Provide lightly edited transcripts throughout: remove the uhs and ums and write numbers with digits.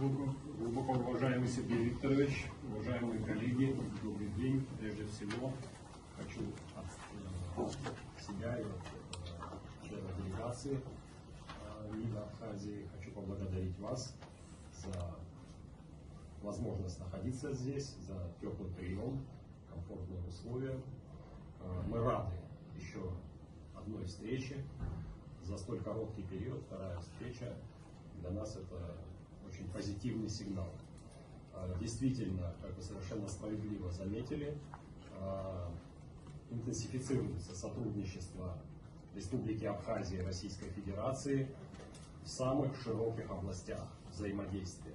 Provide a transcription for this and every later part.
Глубоко уважаемый Сергей Викторович, уважаемые коллеги, добрый день. Прежде всего хочу от себя и от члена делегации МИДа Абхазии хочу поблагодарить вас за возможность находиться здесь, за теплый прием, комфортные условия. Мы рады еще одной встрече. За столь короткий период вторая встреча для нас это очень позитивный сигнал. Действительно, как вы совершенно справедливо заметили, интенсифицируется сотрудничество Республики Абхазия и Российской Федерации в самых широких областях взаимодействия.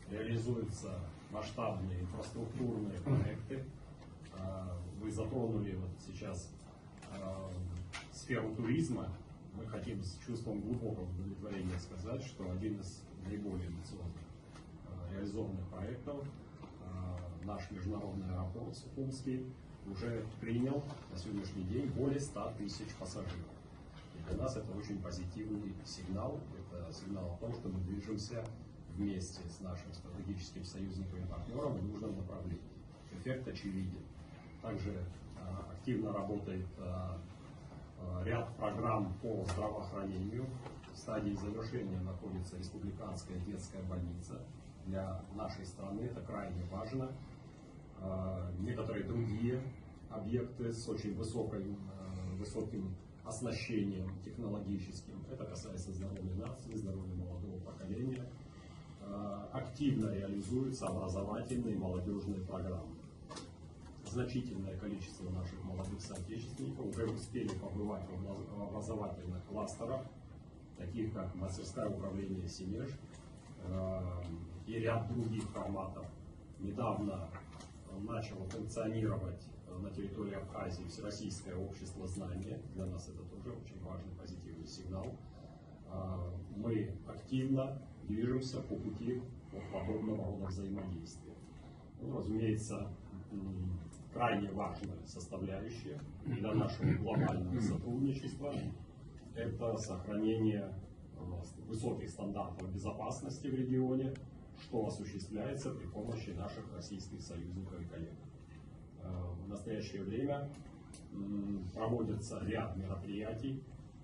Реализуются масштабные инфраструктурные проекты. Вы затронули вот сейчас сферу туризма. Мы хотим с чувством глубокого удовлетворения сказать, что один из наиболее амбициозных реализованных проектов, наш международный аэропорт Сухумский, уже принял на сегодняшний день более 100 тысяч пассажиров. И для нас это очень позитивный сигнал. Это сигнал о том, что мы движемся вместе с нашим стратегическим союзником и партнером в нужном направлении. Эффект очевиден. Также активно работает ряд программ по здравоохранению. В стадии завершения находится республиканская детская больница. Для нашей страны это крайне важно. Некоторые другие объекты с очень высоким оснащением технологическим. Это касается здоровья нации, здоровья молодого поколения. Активно реализуются образовательные и молодежные программы. Значительное количество наших молодых соотечественников уже успели побывать в образовательных кластерах, таких как мастерское управление СИМЕЖ и ряд других форматов. Недавно начало функционировать на территории Абхазии Всероссийское общество знания. Для нас это тоже очень важный позитивный сигнал. Мы активно движемся по пути подобного рода взаимодействия. Ну, разумеется, крайне важная составляющая для нашего глобального сотрудничества – это сохранение высоких стандартов безопасности в регионе, что осуществляется при помощи наших российских союзников и коллег. В настоящее время проводится ряд мероприятий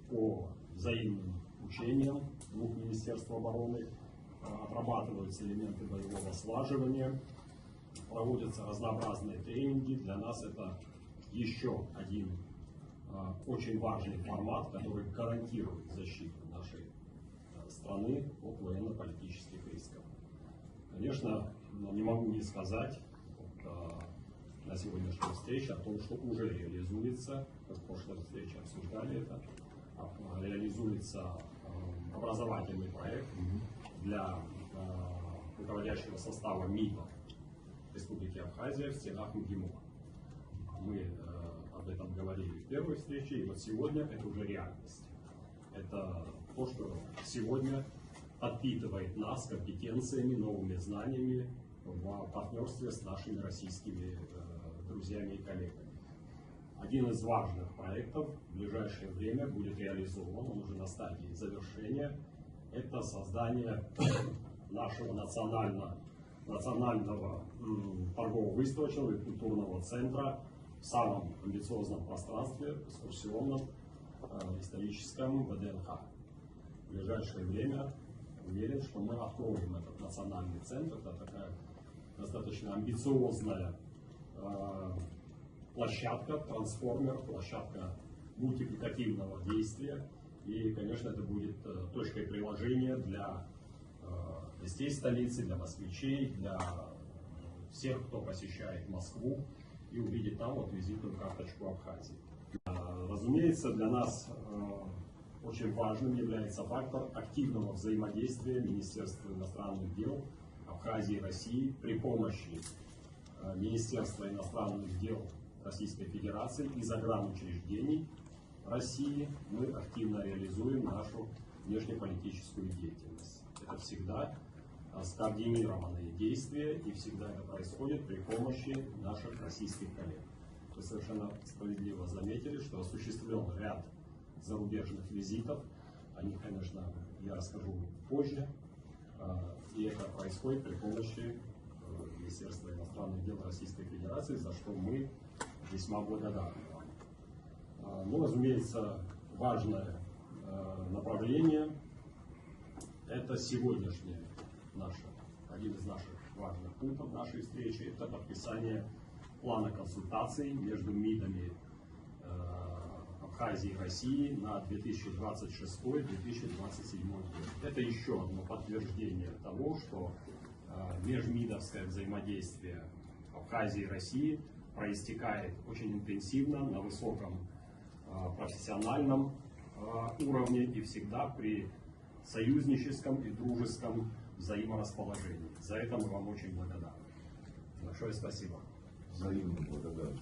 по взаимным учениям двух министерств обороны, отрабатываются элементы боевого слаживания, проводятся разнообразные тренинги. Для нас это еще один очень важный формат, который гарантирует защиту нашей страны от военно-политических рисков. Конечно, не могу не сказать на сегодняшней встрече о том, что уже реализуется, как в прошлой встрече обсуждали это, реализуется образовательный проект для руководящего состава МИДа Республики Абхазия в стенах МГИМО. Мы об этом говорили в первой встрече, и вот сегодня это уже реальность. Это то, что сегодня подпитывает нас компетенциями, новыми знаниями в партнерстве с нашими российскими друзьями и коллегами. Один из важных проектов в ближайшее время будет реализован, он уже на стадии завершения. Это создание нашего национального торгово-выставочного и культурного центра в самом амбициозном пространстве, экскурсионном, историческом ВДНХ. В ближайшее время уверен, что мы откроем этот национальный центр. Это такая достаточно амбициозная площадка, трансформер, площадка мультипликативного действия. И, конечно, это будет точкой приложения для гостей столицы, для москвичей, для всех, кто посещает Москву и увидит там вот визитную карточку Абхазии. Разумеется, для нас очень важным является фактор активного взаимодействия Министерства иностранных дел Абхазии и России при помощи Министерства иностранных дел Российской Федерации и загранучреждений России. Мы активно реализуем нашу внешнеполитическую деятельность. Это всегда скоординированные действия, и всегда это происходит при помощи наших российских коллег. Вы совершенно справедливо заметили, что осуществлен ряд зарубежных визитов. О них, конечно, я расскажу позже. И это происходит при помощи Министерства иностранных дел Российской Федерации, за что мы весьма благодарны вам. Ну, разумеется, важное направление – это сегодняшнее один из наших важных пунктов нашей встречи – это подписание плана консультаций между МИДами Абхазии и России на 2026-2027 год. Это еще одно подтверждение того, что межмидовское взаимодействие Абхазии и России проистекает очень интенсивно, на высоком профессиональном уровне и всегда при союзническом и дружеском взаиморасположении. За это мы вам очень благодарны. Большое спасибо. Взаимно благодарны.